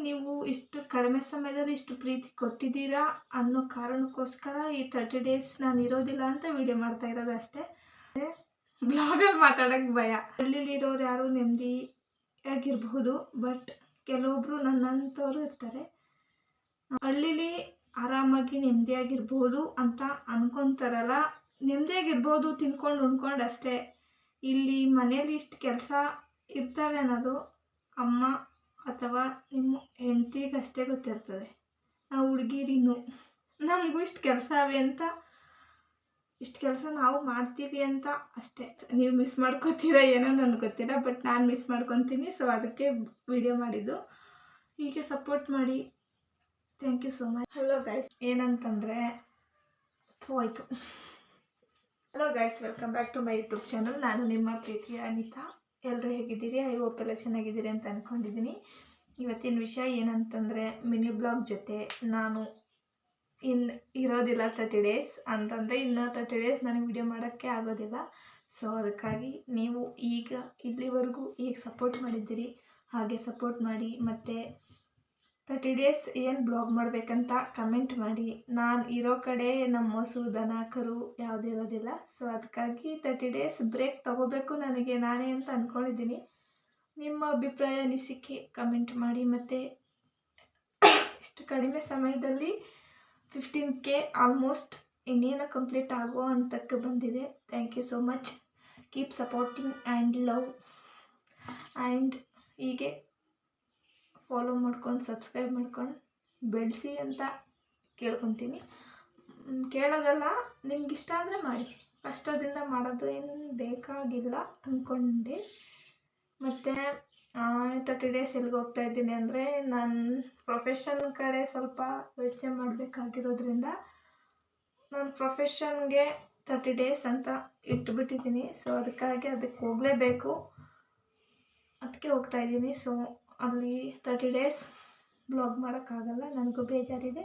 ನೀವು ಇಷ್ಟು ಕಡಿಮೆ ಸಮಯದಲ್ಲಿ ಇಷ್ಟು ಪ್ರೀತಿ ಕೊಟ್ಟಿದ್ದೀರಾ ಅನ್ನೋ ಕಾರಣಕ್ಕೋಸ್ಕರ ಈ 30 ಡೇಸ್ ನಾನು ಇರೋದಿಲ್ಲ ಅಂತ ವಿಡಿಯೋ ಮಾಡ್ತಾ ಇರೋದು ಅಷ್ಟೇ. ಬ್ಲಾಗಲ್ಲಿ ಮಾತಾಡೋಕ್ಕೆ ಭಯ. ಹಳ್ಳಿಲಿರೋರು ಯಾರು ನೆಮ್ಮದಿಯಾಗಿರಬಹುದು, ಬಟ್ ಕೆಲವೊಬ್ರು ನನ್ನಂಥವ್ರು ಇರ್ತಾರೆ. ಹಳ್ಳಿಲಿ ಆರಾಮಾಗಿ ನೆಮ್ಮದಿಯಾಗಿರ್ಬೋದು ಅಂತ ಅನ್ಕೊತಾರಲ್ಲ, ನೆಮ್ಮದಿಯಾಗಿರ್ಬೋದು ತಿನ್ಕೊಂಡು ಉಣ್ಕೊಂಡು ಅಷ್ಟೇ. ಇಲ್ಲಿ ಮನೇಲಿ ಇಷ್ಟು ಕೆಲಸ ಇರ್ತವೆ ಅನ್ನೋದು ಅಮ್ಮ ಅಥವಾ ನಿಮ್ಮ ಹೆಂಡ್ತಿಗಷ್ಟೇ ಗೊತ್ತಿರ್ತದೆ. ನಾವು ಹುಡುಗಿರಿನ್ನು ನಮಗೂ ಇಷ್ಟು ಕೆಲಸ ಅವೆ ಅಂತ, ಇಷ್ಟು ಕೆಲಸ ನಾವು ಮಾಡ್ತೀವಿ ಅಂತ ಅಷ್ಟೇ. ನೀವು ಮಿಸ್ ಮಾಡ್ಕೊತೀರಾ ಏನೋ ನನಗೆ ಗೊತ್ತಿಲ್ಲ, ಬಟ್ ನಾನು ಮಿಸ್ ಮಾಡ್ಕೊತೀನಿ. ಸೊ ಅದಕ್ಕೆ ವಿಡಿಯೋ ಮಾಡಿದ್ದು. ಹೀಗೆ ಸಪೋರ್ಟ್ ಮಾಡಿ. Thank you so much. Hello guys, ಏನಂತಂದರೆ ಹೋಯ್ತು. Hello guys, welcome back to my YouTube channel. ನಾನು ನಿಮ್ಮ ಪ್ರೀತಿಯ ಅನಿತಾ. ಎಲ್ಲರೂ ಹೇಗಿದ್ದೀರಿ? ಐ ಹೋಪ್ ಎಲ್ಲ ಚೆನ್ನಾಗಿದ್ದೀರಿ ಅಂತ ಅಂದ್ಕೊಂಡಿದ್ದೀನಿ. ಇವತ್ತಿನ ವಿಷಯ ಏನಂತಂದರೆ, ಮಿನಿ ಬ್ಲಾಗ್ ಜೊತೆ ನಾನು ಇರೋದಿಲ್ಲ 30 ಡೇಸ್ ಅಂತಂದರೆ, ಇನ್ನೂ 30 ಡೇಸ್ ನನಗೆ ವಿಡಿಯೋ ಮಾಡೋಕ್ಕೆ ಆಗೋದಿಲ್ಲ. ಸೊ ಅದಕ್ಕಾಗಿ ನೀವು ಈಗ ಇಲ್ಲಿವರೆಗೂ ಈಗ ಸಪೋರ್ಟ್ ಮಾಡಿದ್ದೀರಿ, ಹಾಗೆ ಸಪೋರ್ಟ್ ಮಾಡಿ. ಮತ್ತು 30 ಡೇಸ್ ಏನು ಬ್ಲಾಗ್ ಮಾಡಬೇಕಂತ ಕಮೆಂಟ್ ಮಾಡಿ. ನಾನು ಇರೋ ಕಡೆ ನಮ್ಮ ಹಸು ದನ ಕರು ಯಾವುದೂ ಇರೋದಿಲ್ಲ. ಸೊ ಅದಕ್ಕಾಗಿ 30 ಡೇಸ್ ಬ್ರೇಕ್ ತೊಗೋಬೇಕು ನನಗೆ ನಾನೇ ಅಂತ ಅಂದ್ಕೊಂಡಿದ್ದೀನಿ. ನಿಮ್ಮ ಅಭಿಪ್ರಾಯ ಅನಿಸಿಕೆ ಕಮೆಂಟ್ ಮಾಡಿ. ಮತ್ತು ಇಷ್ಟು ಕಡಿಮೆ ಸಮಯದಲ್ಲಿ 15K ಆಲ್ಮೋಸ್ಟ್ ಇನ್ನೇನು ಕಂಪ್ಲೀಟ್ ಆಗೋ ಹಂತಕ್ಕೆ ಬಂದಿದೆ. Thank you so much. Keep supporting and love. And ಹೀಗೆ ಫಾಲೋ ಮಾಡ್ಕೊಂಡು ಸಬ್ಸ್ಕ್ರೈಬ್ ಮಾಡ್ಕೊಂಡು ಬೆಳೆಸಿ ಅಂತ ಕೇಳ್ಕೊತೀನಿ. ಕೇಳೋದಲ್ಲ, ನಿಮ್ಗೆ ಇಷ್ಟ ಆದರೆ ಮಾಡಿ. ಕಷ್ಟದಿಂದ ಮಾಡೋದು ಏನು ಬೇಕಾಗಿಲ್ಲ ಅಂದ್ಕೊಂಡೆ. ಮತ್ತು 30 ಡೇಸ್ ಎಲ್ಲಿಗೆ ಹೋಗ್ತಾ ಇದ್ದೀನಿ ಅಂದರೆ, ನಾನು ಪ್ರೊಫೆಷನ್ ಕಡೆ ಸ್ವಲ್ಪ ಯೋಚನೆ ಮಾಡಬೇಕಾಗಿರೋದ್ರಿಂದ ನಾನು ಪ್ರೊಫೆಷನ್ಗೆ 30 ಡೇಸ್ ಅಂತ ಇಟ್ಬಿಟ್ಟಿದ್ದೀನಿ. ಸೊ ಅದಕ್ಕೆ ಹೋಗಲೇಬೇಕು, ಅದಕ್ಕೆ ಹೋಗ್ತಾಯಿದ್ದೀನಿ. ಸೊ ಅಲ್ಲಿ 30 ಡೇಸ್ ಬ್ಲಾಗ್ ಮಾಡೋಕ್ಕಾಗಲ್ಲ, ನನಗೂ ಬೇಜಾರಿದೆ.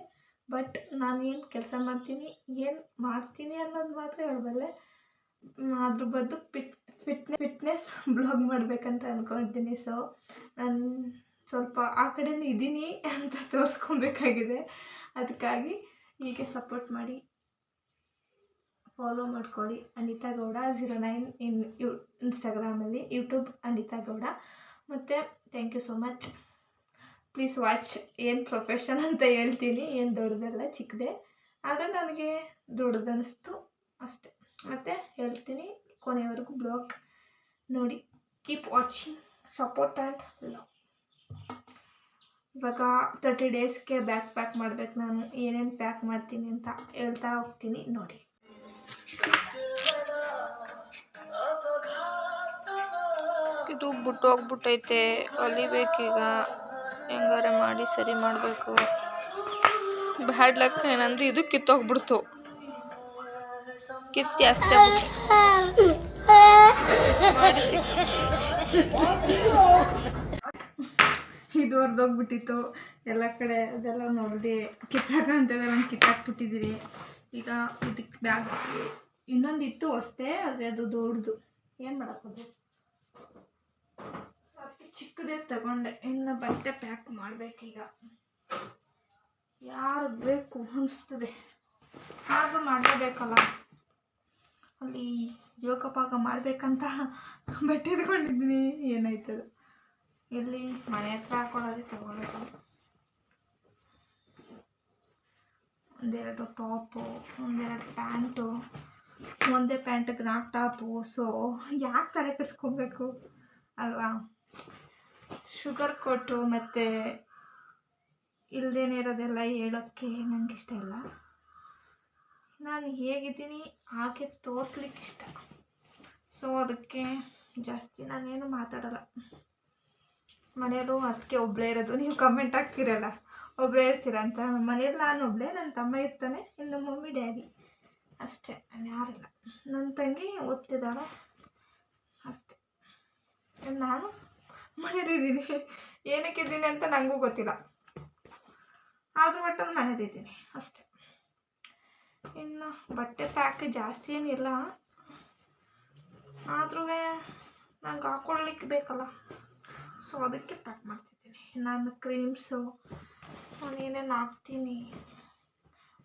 ಬಟ್ ನಾನು ಏನು ಕೆಲಸ ಮಾಡ್ತೀನಿ ಅನ್ನೋದು ಮಾತ್ರ ಹೇಳ್ಬಲ್ಲೆ. ಅದ್ರ ಬದಲು ಫಿಟ್ನೆಸ್ ಬ್ಲಾಗ್ ಮಾಡಬೇಕಂತ ಅಂದ್ಕೊಂಡಿದ್ದೀನಿ. ಸೊ ನಾನು ಸ್ವಲ್ಪ ಆ ಕಡೆನೂ ಇದ್ದೀನಿ ಅಂತ ತೋರಿಸ್ಕೊಬೇಕಾಗಿದೆ. ಅದಕ್ಕಾಗಿ ಹೀಗೆ ಸಪೋರ್ಟ್ ಮಾಡಿ, ಫಾಲೋ ಮಾಡ್ಕೊಳ್ಳಿ. ಅನಿತಾ ಗೌಡ 09 ಇನ್ಸ್ಟಾಗ್ರಾಮಲ್ಲಿ, ಯೂಟ್ಯೂಬ್ ಅನಿತಾ ಗೌಡ. ಮತ್ತು thank you so much. Please watch. ಏನು ಪ್ರೊಫೆಷನ್ ಅಂತ ಹೇಳ್ತೀನಿ, ಏನು ದೊಡ್ಡದಲ್ಲ, ಚಿಕ್ಕದೇ. ಆದರೆ ನನಗೆ ದೊಡ್ಡದು ಅನ್ನಿಸ್ತು ಅಷ್ಟೆ. ಮತ್ತು ಹೇಳ್ತೀನಿ, ಕೊನೆಯವರೆಗೂ ಬ್ಲಾಗ್ ನೋಡಿ. Keep watching, support and love. ಇವಾಗ 30 ಡೇಸ್ಗೆ ಬ್ಯಾಗ್ ಪ್ಯಾಕ್ ಮಾಡಬೇಕು. ನಾನು ಏನೇನು ಪ್ಯಾಕ್ ಮಾಡ್ತೀನಿ ಅಂತ ಹೇಳ್ತಾ ಹೋಗ್ತೀನಿ, ನೋಡಿ. ಇದು ಬಿಟ್ಟೋಗ್ಬಿಟ್ಟೈತೆ, ಹೊಲಿಬೇಕೀಗ. ಹೆಂಗಾರೆ ಮಾಡಿ ಸರಿ ಮಾಡಬೇಕು. ಬ್ಯಾಡ್ ಲಕ್ ಏನಂದ್ರೆ ಇದು ಕಿತ್ತೋಗ್ಬಿಡ್ತು. ಕಿತ್ತಿ ಅಷ್ಟೇ ಮಾಡಿಸಿ ಇದು ಹೊರ್ದೋಗ್ಬಿಟ್ಟಿತ್ತು ಎಲ್ಲ ಕಡೆ. ಅದೆಲ್ಲ ನೋಡಿದೆ ಕಿತ್ತಾಕ ಅಂತಂದ್ರೆ ನಾನು ಕಿತ್ತಾಕ್ಬಿಟ್ಟಿದ್ದೀನಿ. ಈಗ ಇದಕ್ಕೆ ಬ್ಯಾಗ್ ಇನ್ನೊಂದಿತ್ತು ಅಷ್ಟೇ, ಆದರೆ ಅದು ದೊಡ್ಡದು, ಏನು ಮಾಡೋಕ್ಕೋದು. ಚಿಕ್ಕದೇ ತಗೊಂಡೆ. ಇನ್ನು ಬಟ್ಟೆ ಪ್ಯಾಕ್ ಮಾಡಬೇಕೀಗ. ಯಾರು ಬೇಕು ಅನಿಸ್ತದೆ, ಆದರೂ ಮಾಡಲೇಬೇಕಲ್ಲ. ಅಲ್ಲಿ ಯೋಗ ಪಾಗ ಮಾಡಬೇಕಂತ ಬಟ್ಟೆ ತಗೊಂಡಿದ್ದೀನಿ, ಏನಾಯ್ತದ. ಇಲ್ಲಿ ಮನೆ ಹತ್ರ ಹಾಕೊಳ್ಳೋದೇ ತಗೊಳ್ಳೋದು. ಒಂದೆರಡು ಟಾಪು, ಒಂದೆರಡು ಪ್ಯಾಂಟು, ಒಂದೇ ಪ್ಯಾಂಟಿಗೆ 4 ಟಾಪು. ಸೊ ಯಾಕೆ ತಲೆ ಕೆಡಿಸ್ಕೊಬೇಕು ಅಲ್ವಾ. ಶುಗರ್ ಕೋಟು ಮತ್ತು ಇಲ್ಲದೇನೆ ಇರೋದೆಲ್ಲ ಹೇಳೋಕ್ಕೆ ನನಗೆ ಇಷ್ಟ ಇಲ್ಲ. ನಾನು ಹೇಗಿದ್ದೀನಿ ಹಾಗೆ ತೋರಿಸ್ಲಿಕ್ಕೆ ಇಷ್ಟ. ಸೊ ಅದಕ್ಕೆ ಜಾಸ್ತಿ ನಾನೇನು ಮಾತಾಡೋಲ್ಲ. ಮನೆಯಲ್ಲೂ ಅದಕ್ಕೆ ಒಬ್ಬಳೇ ಇರೋದು. ನೀವು ಕಮೆಂಟ್ ಹಾಕ್ತಿರಲ್ಲ ಒಬ್ಬಳೇ ಇರ್ತೀರ ಅಂತ. ನಮ್ಮ ಮನೇಲಿ ನಾನು ಒಬ್ಬಳೇ, ನನ್ನ ತಮ್ಮ ಇರ್ತಾನೆ, ಇನ್ನು ಮಮ್ಮಿ ಡ್ಯಾಡಿ ಅಷ್ಟೇ, ನಾನು ಯಾರಿಲ್ಲ. ನನ್ನ ತಂಗಿ ಓದ್ತಿದ್ದಾಳೆ ಅಷ್ಟೇ. ನಾನು ಮನೇಲಿದ್ದೀನಿ. ಏನಕ್ಕಿದ್ದೀನಿ ಅಂತ ನನಗೂ ಗೊತ್ತಿಲ್ಲ, ಆದರೂ ಒಟ್ಟಲ್ಲಿ ಮನೇಲಿದ್ದೀನಿ ಅಷ್ಟೇ. ಇನ್ನು ಬಟ್ಟೆ ಪ್ಯಾಕ್ ಜಾಸ್ತಿ ಏನಿಲ್ಲ, ಆದ್ರೂ ನಂಗೆ ಹಾಕ್ಕೊಳ್ಳಿಕ್ಕೆ ಬೇಕಲ್ಲ. ಸೊ ಅದಕ್ಕೆ ಪ್ಯಾಕ್ ಮಾಡ್ತಿದ್ದೀನಿ. ನಾನು ಕ್ರೀಮ್ಸು ಏನೇನು ಹಾಕ್ತೀನಿ.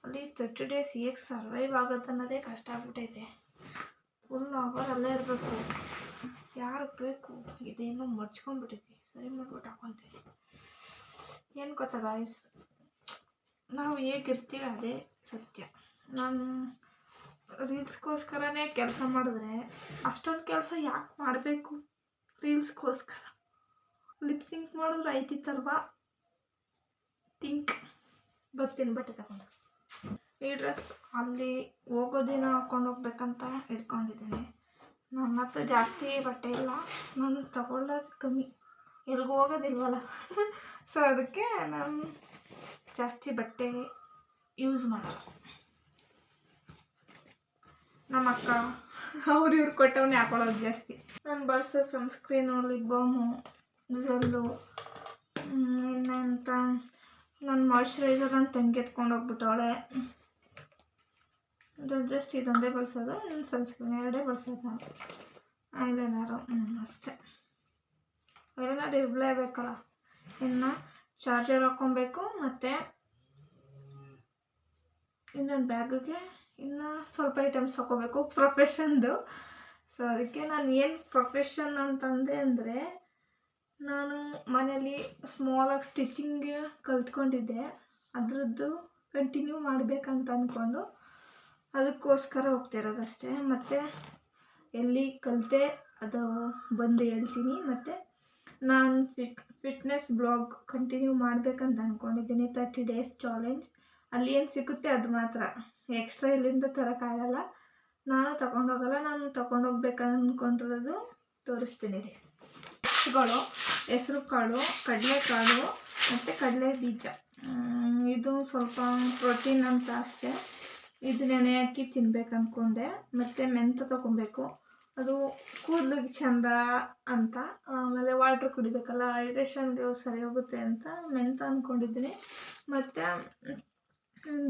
ಅಲ್ಲಿ 30 ಡೇಸ್ ಹೇಗೆ ಸರ್ವೈವ್ ಆಗೋದು ಅನ್ನೋದೇ ಕಷ್ಟ ಆಗ್ಬಿಟ್ಟೈತೆ. ಫುಲ್ ಅವರ್ ಅಲ್ಲೇ ಇರಬೇಕು. ಯಾರು ಬೇಕು, ಇದೇನೋ ಮಡ್ಚ್ಕೊಂಡ್ಬಿಟ್ಟೈತಿ, ಸರಿ ಮಾಡ್ಬಿಟ್ಟು ಹಾಕೊತೀನಿ. ಏನು ಗೊತ್ತಾ ಗಾಯ್ಸ್, ನಾವು ಹೇಗಿರ್ತೀವಿ ಅದೇ ಸತ್ಯ. ನಾನು ರೀಲ್ಸ್ಗೋಸ್ಕರನೇ ಕೆಲಸ ಮಾಡಿದ್ರೆ ಅಷ್ಟೊಂದು ಕೆಲಸ ಯಾಕೆ ಮಾಡಬೇಕು? ರೀಲ್ಸ್ಗೋಸ್ಕರ ಲಿಪ್ಸಿಂಕ್ ಮಾಡಿದ್ರೆ ಆಯ್ತಿತ್ತಲ್ವಾ? ಬರ್ತೀನಿ ಬಟ್ಟೆ ತಗೊಂಡು. ಈ ಡ್ರೆಸ್ ಅಲ್ಲಿ ಹೋಗೋ ದಿನ ಹಾಕೊಂಡು ಹೋಗ್ಬೇಕಂತ ಇಟ್ಕೊಂಡಿದ್ದೀನಿ. ನನ್ನ ಹತ್ರ ಜಾಸ್ತಿ ಬಟ್ಟೆ ಇಲ್ಲ, ನಾನು ತಗೊಳ್ಳೋದು ಕಮ್ಮಿ, ಎಲ್ಗೂ ಹೋಗೋದಿಲ್ವಲ್ಲ. ಸೊ ಅದಕ್ಕೆ ನಾನು ಜಾಸ್ತಿ ಬಟ್ಟೆ ಯೂಸ್ ಮಾಡಲ್ಲ. ನಮ್ಮ ಅಕ್ಕ ಅವ್ರು ಇವ್ರು ಕೊಟ್ಟವನ್ನೇ ಹಾಕೊಳ್ಳೋದು ಜಾಸ್ತಿ. ನಾನು ಬಳಸೋ ಸನ್ಸ್ಕ್ರೀನು, ಲಿಪ್ ಬಾಮು, ಜೆಲ್ಲು, ಇನ್ನೆಂತ ನನ್ನ ಮಾಯ್ಶ್ಚರೈಸರ್ ನನ್ನ ತಂಗಿ ಎತ್ಕೊಂಡು ಹೋಗ್ಬಿಟ್ಟವಳೆ. ಜಸ್ಟ್ ಇದೊಂದೇ ಬಳಸೋದು, ನನ್ನ ಸನ್ಸ್ಕ್ರೀನ್ 2 ಬಳಸೋದು ನಾನು. ಐಲೈನರು ಅಷ್ಟೇ. ಐಲೈನರ್ ಇರಲೇಬೇಕಲ್ಲ. ಇನ್ನು ಚಾರ್ಜರ್ ಹಾಕ್ಕೊಬೇಕು, ಮತ್ತು ಇನ್ನೊಂದು ಬ್ಯಾಗಿಗೆ ಇನ್ನು ಸ್ವಲ್ಪ ಐಟಮ್ಸ್ ಹಾಕ್ಕೋಬೇಕು ಪ್ರೊಫೆಷನ್ದು. ಸೊ ಅದಕ್ಕೆ ನಾನು ಏನು ಪ್ರೊಫೆಷನ್ ಅಂತಂದೆ ಅಂದರೆ, ನಾನು ಮನೇಲಿ ಸ್ಮಾಲಾಗಿ ಸ್ಟಿಚಿಂಗ್ ಕಲ್ತ್ಕೊಂಡಿದ್ದೆ. ಅದರದ್ದು ಕಂಟಿನ್ಯೂ ಮಾಡಬೇಕಂತ ಅಂದ್ಕೊಂಡು ಅದಕ್ಕೋಸ್ಕರ ಹೋಗ್ತಿರೋದಷ್ಟೇ. ಮತ್ತು ಎಲ್ಲಿ ಕಲಿತೆ ಅದು ಬಂದು ಹೇಳ್ತೀನಿ. ಮತ್ತು ನಾನು ಫಿಟ್ನೆಸ್ ಬ್ಲಾಗ್ ಕಂಟಿನ್ಯೂ ಮಾಡಬೇಕಂತ ಅಂದ್ಕೊಂಡಿದ್ದೀನಿ. 30 ಡೇಸ್ ಚಾಲೆಂಜ್. ಅಲ್ಲಿ ಏನು ಸಿಗುತ್ತೆ ಅದು ಮಾತ್ರ, ಎಕ್ಸ್ಟ್ರಾ ಇಲ್ಲಿಂದ ತರೋಕ್ಕಾಗಲ್ಲ. ನಾನು ತಗೊಂಡೋಗಲ್ಲ. ನಾನು ತಗೊಂಡೋಗ್ಬೇಕಂತ ಅಂದ್ಕೊಂಡಿರೋದು ತೋರಿಸ್ತೀನಿ ರೀ. ಹೆಸರು ಕಾಳು, ಕಡಲೆಕಾಳು ಮತ್ತು ಕಡಲೆ ಬೀಜ. ಇದು ಸ್ವಲ್ಪ ಪ್ರೋಟೀನ್ ಅಂತ ಅಷ್ಟೇ. ಇದು ನೆನೆ ಹಾಕಿ ತಿನ್ಬೇಕು ಅಂದ್ಕೊಂಡೆ. ಮತ್ತು ಮೆಂತ್ಯ ತೊಗೊಬೇಕು, ಅದು ಕೂದಲಿಗೆ ಚೆಂದ ಅಂತ. ಆಮೇಲೆ ವಾಟ್ರ್ ಕುಡಿಬೇಕಲ್ಲ, ಹೈಡ್ರೇಷನ್ಗೆ ಸರಿ ಹೋಗುತ್ತೆ ಅಂತ ಮೆಂತ್ಯ ಅಂದ್ಕೊಂಡಿದ್ದೀನಿ. ಮತ್ತು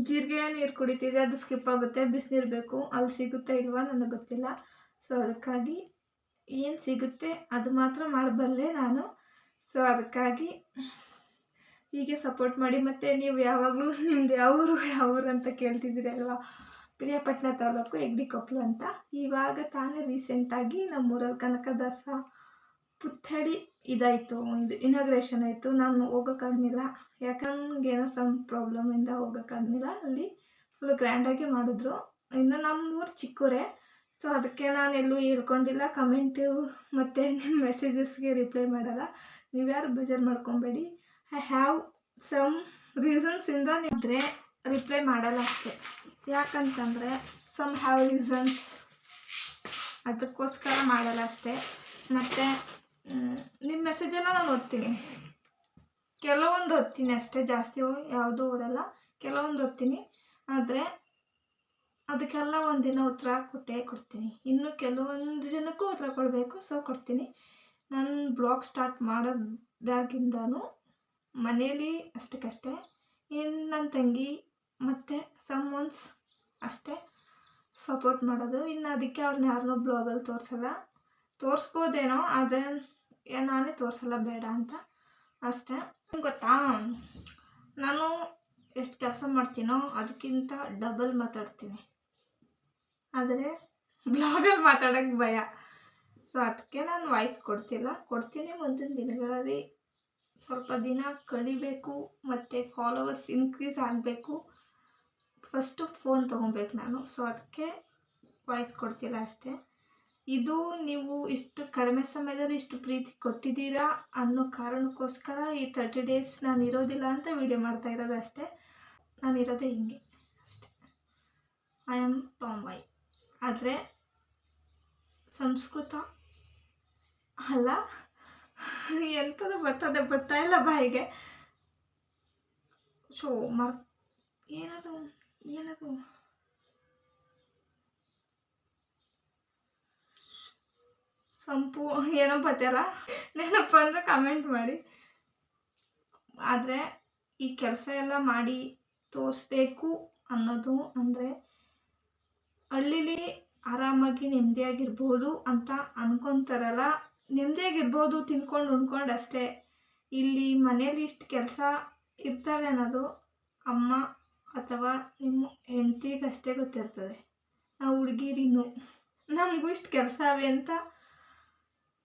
ಜೀರಿಗೆ ನೀರು ಕುಡಿತಿದ್ದೆ, ಅದು ಸ್ಕಿಪ್ ಆಗುತ್ತೆ. ಬಿಸಿನೀರು ಬೇಕು, ಅಲ್ಲಿ ಸಿಗುತ್ತೆ ಇಲ್ವಾ ನನಗೆ ಗೊತ್ತಿಲ್ಲ. ಸೊ ಅದಕ್ಕಾಗಿ ಏನು ಸಿಗುತ್ತೆ ಅದು ಮಾತ್ರ ಮಾಡಬಲ್ಲೆ ನಾನು. ಸೊ ಅದಕ್ಕಾಗಿ ಹೀಗೆ ಸಪೋರ್ಟ್ ಮಾಡಿ. ಮತ್ತು ನೀವು ಯಾವಾಗಲೂ ನಿಮ್ದು ಯಾವೂರು ಅಂತ ಕೇಳ್ತಿದ್ದೀರಲ್ವ. ಪಿರಿಯಾಪಟ್ಟಣ ತಾಲೂಕು ಹೆಗ್ಡಿಕೊಪ್ಲು ಅಂತ. ಇವಾಗ ತಾನೇ ರೀಸೆಂಟಾಗಿ ನಮ್ಮೂರಲ್ಲಿ ಕನಕದಾಸ ಪುತ್ಥಳಿ ಇದಾಯಿತು, ಇದು ಇನಾಗ್ರೇಷನ್ ಆಯಿತು. ನಾನು ಹೋಗೋಕ್ಕಾಗಲಿಲ್ಲ, ಯಾಕಂದ್ರೆ ಏನೋ ಸಮ್ ಪ್ರಾಬ್ಲಮಿಂದ ಹೋಗೋಕ್ಕಾಗಲಿಲ್ಲ. ಅಲ್ಲಿ ಫುಲ್ ಗ್ರ್ಯಾಂಡಾಗಿ ಮಾಡಿದ್ರು. ಇನ್ನು ನಮ್ಮೂರು ಚಿಕ್ಕೂರೇ. ಸೊ ಅದಕ್ಕೆ ನಾನು ಎಲ್ಲೂ ಹೇಳ್ಕೊಂಡಿಲ್ಲ. ಕಮೆಂಟು ಮತ್ತು ನಿಮ್ಮ ಮೆಸೇಜಸ್ಗೆ ರಿಪ್ಲೈ ಮಾಡಲ್ಲ. ನೀವ್ಯಾರು ಬೇಜಾರು ಮಾಡ್ಕೊಬೇಡಿ. ಐ ಹ್ಯಾವ್ ಸಮ್ ರೀಸನ್ಸಿಂದ ಇದ್ದರೆ ರಿಪ್ಲೈ ಮಾಡಲ್ಲ ಅಷ್ಟೇ. ಯಾಕಂತಂದರೆ ಸಮ್ ಹ್ಯಾವ್ ರೀಸನ್ಸ್, ಅದಕ್ಕೋಸ್ಕರ ಮಾಡಲ್ಲ ಅಷ್ಟೇ. ಮತ್ತು ನಿಮ್ಮ ಮೆಸೇಜೆಲ್ಲ ನಾನು ಓದ್ತೀನಿ, ಕೆಲವೊಂದು ಓದ್ತೀನಿ ಅಷ್ಟೇ, ಜಾಸ್ತಿ ಯಾವುದೂ ಓದಲ್ಲ, ಕೆಲವೊಂದು ಓದ್ತೀನಿ. ಆದರೆ ಅದಕ್ಕೆಲ್ಲ ಒಂದಿನ ಉತ್ತರ ಕೊಡ್ತೀನಿ. ಇನ್ನು ಕೆಲವೊಂದು ಜನಕ್ಕೂ ಉತ್ತರ ಕೊಡಬೇಕು, ಸೊ ಕೊಡ್ತೀನಿ. ನಾನು ಬ್ಲಾಗ್ ಸ್ಟಾರ್ಟ್ ಮಾಡೋದಾಗಿಂದನೂ ಮನೇಲಿ ಅಷ್ಟಕ್ಕಷ್ಟೇ. ಇನ್ನು ನನ್ನ ತಂಗಿ ಮತ್ತು ಸಮ್ವನ್ಸ್ ಅಷ್ಟೇ ಸಪೋರ್ಟ್ ಮಾಡೋದು. ಇನ್ನು ಅದಕ್ಕೆ ಅವ್ರನ್ನ ಯಾರನ್ನೂ ಬ್ಲಾಗಲ್ಲಿ ತೋರಿಸಲ್ಲ. ತೋರಿಸ್ಬೋದೇನೋ, ಆದರೆ ನಾನೇ ತೋರಿಸಲ್ಲ, ಬೇಡ ಅಂತ ಅಷ್ಟೇ. ಗೊತ್ತಾ, ನಾನು ಎಷ್ಟು ಕೆಲಸ ಮಾಡ್ತೀನೋ ಅದಕ್ಕಿಂತ ಡಬಲ್ ಮಾತಾಡ್ತೀನಿ, ಆದರೆ ಬ್ಲಾಗಲ್ಲಿ ಮಾತಾಡೋಕ್ಕೆ ಭಯ. ಸೊ ಅದಕ್ಕೆ ನಾನು ವಾಯ್ಸ್ ಕೊಡ್ತೀನಿ. ಮುಂದಿನ ದಿನಗಳಲ್ಲಿ ಸ್ವಲ್ಪ ದಿನ ಕಳಿಬೇಕು ಮತ್ತು ಫಾಲೋವರ್ಸ್ ಇನ್ಕ್ರೀಸ್ ಆಗಬೇಕು. ಫಸ್ಟು ಫೋನ್ ತೊಗೊಬೇಕು ನಾನು. ಸೊ ಅದಕ್ಕೆ ವಾಯ್ಸ್ ಕೊಡ್ತಿಲ್ಲ ಅಷ್ಟೇ. ಇದು ನೀವು ಇಷ್ಟು ಕಡಿಮೆ ಸಮಯದಲ್ಲಿ ಇಷ್ಟು ಪ್ರೀತಿ ಕೊಟ್ಟಿದ್ದೀರಾ ಅನ್ನೋ ಕಾರಣಕ್ಕೋಸ್ಕರ ಈ 30 ಡೇಸ್ ನಾನು ಇರೋದಿಲ್ಲ ಅಂತ ವಿಡಿಯೋ ಮಾಡ್ತಾ ಇರೋದು ಅಷ್ಟೇ. ನಾನು ಇರೋದೇ ಹಿಂಗೆ ಅಷ್ಟೇ. ಐ ಆಮ್ ಟಾಮ್ ಬಾಯ್. ಆದರೆ ಸಂಸ್ಕೃತ ಅಲ್ಲ, ಎಂಥದ್ದು ಬರ್ತಾ ಇಲ್ಲ ಬಾಯಿಗೆ. ಸೊ ಏನದು ಸಂಪು ಏನೋ ಬರ್ತಿಲ್ಲ, ನೆನಪು ಅಂದರೆ ಕಮೆಂಟ್ ಮಾಡಿ. ಆದರೆ ಈ ಕೆಲಸ ಎಲ್ಲ ಮಾಡಿ ತೋರಿಸ್ಬೇಕು ಅನ್ನೋದು ಅಂದರೆ ಹಳ್ಳೀಲಿ ಆರಾಮಾಗಿ ನೆಮ್ಮದಿಯಾಗಿರ್ಬೋದು ಅಂತ ಅನ್ಕೊತಾರಲ್ಲ. ನೆಮ್ಮದಿಯಾಗಿರ್ಬೋದು ತಿನ್ಕೊಂಡು ಉಣ್ಕೊಂಡು ಅಷ್ಟೇ. ಇಲ್ಲಿ ಮನೇಲಿ ಇಷ್ಟು ಕೆಲಸ ಇರ್ತವೆ ಅನ್ನೋದು ಅಮ್ಮ ಅಥವಾ ನಿಮ್ಮ ಹೆಂಡ್ತಿಗಷ್ಟೇ ಗೊತ್ತಿರ್ತದೆ. ನಾವು ಹುಡುಗಿರಿನ್ನು ನಮಗೂ ಇಷ್ಟು ಕೆಲಸ ಅವೆ ಅಂತ,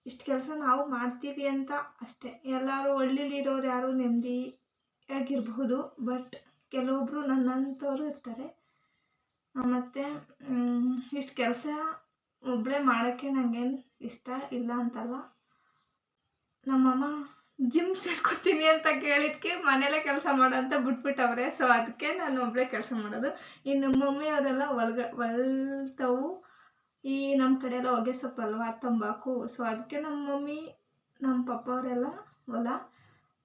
ಇಷ್ಟು ಕೆಲಸ ನಾವು ಮಾಡ್ತೀವಿ ಅಂತ ಅಷ್ಟೇ. ಎಲ್ಲರೂ ಹಳ್ಳಿಲಿರೋರು ಯಾರು ನೆಮ್ಮದಿಯಾಗಿರ್ಬಹುದು, ಬಟ್ ಕೆಲವೊಬ್ಬರು ನನ್ನಂಥವ್ರು ಇರ್ತಾರೆ. ಮತ್ತು ಇಷ್ಟು ಕೆಲಸ ಒಬ್ಬಳೇ ಮಾಡೋಕ್ಕೆ ನನಗೇನು ಇಷ್ಟ ಇಲ್ಲ ಅಂತಲ್ಲ. ನಮ್ಮಮ್ಮ ಜಿಮ್ ಸೇರ್ಕೊತೀನಿ ಅಂತ ಕೇಳಿದ್ಕೆ ಮನೇಲೇ ಕೆಲಸ ಮಾಡೋ ಅಂತ ಬಿಟ್ಬಿಟ್ಟವ್ರೆ. ಸೊ ಅದಕ್ಕೆ ನಾನು ಒಬ್ಬಳೇ ಕೆಲಸ ಮಾಡೋದು. ಇನ್ನು ನಮ್ಮ ಮಮ್ಮಿ ಅವರೆಲ್ಲ ಹೊಲ್ತವು. ಈ ನಮ್ಮ ಕಡೆ ಎಲ್ಲ ಹೊಗೆ ಸೊಪ್ಪಲ್ವಾ, ತಂಬಾಕು. ಸೊ ಅದಕ್ಕೆ ನಮ್ಮ ಮಮ್ಮಿ ನಮ್ಮ ಪಪ್ಪ ಅವರೆಲ್ಲ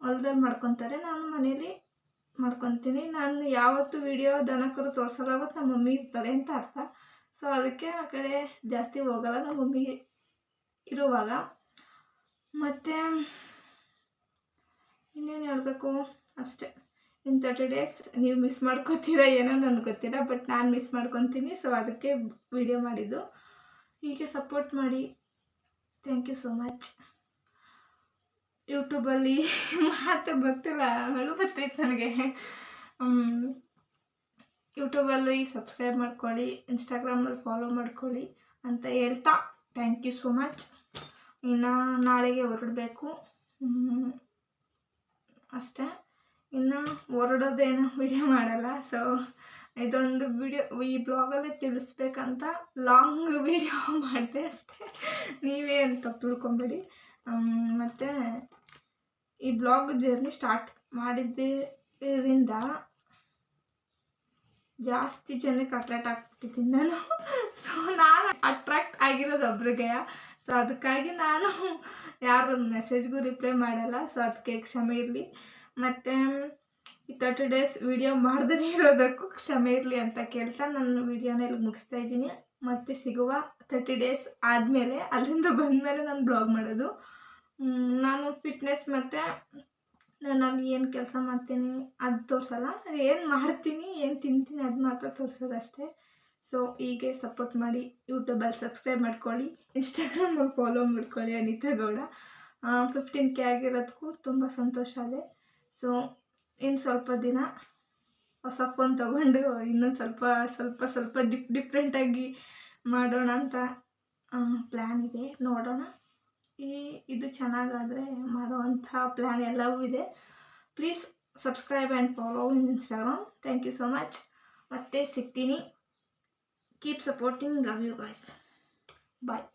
ಹೊಲದಲ್ಲಿ ಮಾಡ್ಕೊತಾರೆ. ನಾನು ಮನೇಲಿ ಮಾಡ್ಕೊತೀನಿ. ನಾನು ಯಾವತ್ತೂ ವಿಡಿಯೋ ದನಕರು ತೋರಿಸಲ್ಲ, ಅವತ್ತು ನಮ್ಮ ಮಮ್ಮಿ ಇರ್ತಾರೆ ಅಂತ ಅರ್ಥ. ಸೊ ಅದಕ್ಕೆ ಆ ಕಡೆ ಜಾಸ್ತಿ ಹೋಗಲ್ಲ ನಮ್ಮ ಮಮ್ಮಿ ಇರುವಾಗ. ಮತ್ತು ಇನ್ನೇನು ಹೇಳಬೇಕು, ಅಷ್ಟೇ. ಇನ್ನು 30 ಡೇಸ್ ನೀವು ಮಿಸ್ ಮಾಡ್ಕೊತೀರಾ ಏನೋ ನನಗೆ ಗೊತ್ತಿಲ್ಲ, ಬಟ್ ನಾನು ಮಿಸ್ ಮಾಡ್ಕೊತೀನಿ. ಸೊ ಅದಕ್ಕೆ ವಿಡಿಯೋ ಮಾಡಿದ್ದು. ಹೀಗೆ ಸಪೋರ್ಟ್ ಮಾಡಿ. Thank you so much. ಯೂಟ್ಯೂಬಲ್ಲಿ ಮಾತು ಬರ್ತಿಲ್ಲ, ಅಳು ಬರ್ತೈತೆ ನನಗೆ. ಯೂಟ್ಯೂಬಲ್ಲಿ ಸಬ್ಸ್ಕ್ರೈಬ್ ಮಾಡ್ಕೊಳ್ಳಿ, ಇನ್ಸ್ಟಾಗ್ರಾಮಲ್ಲಿ ಫಾಲೋ ಮಾಡ್ಕೊಳ್ಳಿ ಅಂತ ಹೇಳ್ತಾ ಥ್ಯಾಂಕ್ ಯು ಸೋ ಮಚ್. ಇನ್ನು ನಾಳೆಗೆ ಹೊರಡಬೇಕು ಅಷ್ಟೇ. ಇನ್ನು ಹೊರಡೋದೇನೋ ವಿಡಿಯೋ ಮಾಡಲ್ಲ. ಸೊ ಇದೊಂದು ವಿಡಿಯೋ ಈ ಬ್ಲಾಗಲ್ಲೇ ತಿಳಿಸ್ಬೇಕಂತ ಲಾಂಗ್ ವಿಡಿಯೋ ಮಾಡಿದೆ ಅಷ್ಟೇ. ನೀವೇ ಅಂತ ತಿಳ್ಕೊಂಬೇಡಿ. ಮತ್ತು ಈ ಬ್ಲಾಗ್ ಜರ್ನಿ ಸ್ಟಾರ್ಟ್ ಮಾಡಿದ್ದರಿಂದ ಜಾಸ್ತಿ ಜನಕ್ಕೆ ಅಟ್ರಾಕ್ಟ್ ಆಗ್ಬಿಟ್ಟಿದ್ದೀನಿ ನಾನು. ಸೊ ನಾನು ಅಟ್ರಾಕ್ಟ್ ಆಗಿರೋದು ಒಬ್ರಿಗೆ. ಸೊ ಅದಕ್ಕಾಗಿ ನಾನು ಯಾರು ಮೆಸೇಜ್ಗೂ ರಿಪ್ಲೈ ಮಾಡಲ್ಲ. ಸೊ ಅದಕ್ಕೆ ಕ್ಷಮೆ ಇರಲಿ. ಮತ್ತು ಈ 30 ಡೇಸ್ ವಿಡಿಯೋ ಮಾಡ್ದೇ ಇರೋದಕ್ಕೂ ಕ್ಷಮೆ ಇರಲಿ ಅಂತ ಕೇಳ್ತಾ ನನ್ನ ವಿಡಿಯೋನ ಇಲ್ಲಿ ಮುಗಿಸ್ತಾ ಇದ್ದೀನಿ. ಮತ್ತು ಸಿಗುವ 30 ಡೇಸ್ ಆದಮೇಲೆ, ಅಲ್ಲಿಂದ ಬಂದಮೇಲೆ ನಾನು ಬ್ಲಾಗ್ ಮಾಡೋದು. ನಾನು ಫಿಟ್ನೆಸ್ ಮತ್ತು ನಾನು ಅಲ್ಲಿ ಏನು ಕೆಲಸ ಮಾಡ್ತೀನಿ ಅದು ತೋರಿಸಲ್ಲ. ಏನು ಮಾಡ್ತೀನಿ, ಏನು ತಿಂತೀನಿ ಅದು ಮಾತ್ರ ತೋರಿಸೋದಷ್ಟೇ. ಸೊ ಹೀಗೆ ಸಪೋರ್ಟ್ ಮಾಡಿ. ಯೂಟ್ಯೂಬಲ್ಲಿ ಸಬ್ಸ್ಕ್ರೈಬ್ ಮಾಡ್ಕೊಳ್ಳಿ, ಇನ್ಸ್ಟಾಗ್ರಾಮಲ್ಲಿ ಫಾಲೋ ಮಾಡ್ಕೊಳ್ಳಿ. ಅನಿತಾ ಗೌಡ 15K ಆಗಿರೋದಕ್ಕೂ ತುಂಬ ಸಂತೋಷ ಇದೆ. ಸೊ ಇನ್ನು ಸ್ವಲ್ಪ ದಿನ ಹೊಸ ಫೋನ್ ತೊಗೊಂಡು ಇನ್ನೊಂದು ಸ್ವಲ್ಪ ಡಿಫ್ರೆಂಟಾಗಿ ಮಾಡೋಣ ಅಂತ ಪ್ಲ್ಯಾನ್ ಇದೆ. ನೋಡೋಣ. ಇದು ಚೆನ್ನಾಗಾದರೆ ಮಾಡೋವಂಥ ಪ್ಲ್ಯಾನ್ ಎಲ್ಲವೂ ಇದೆ. Please subscribe and follow in Instagram. Thank you so much. ಮತ್ತೆ ಸಿಗ್ತೀನಿ. Keep supporting. Love you guys. Bye.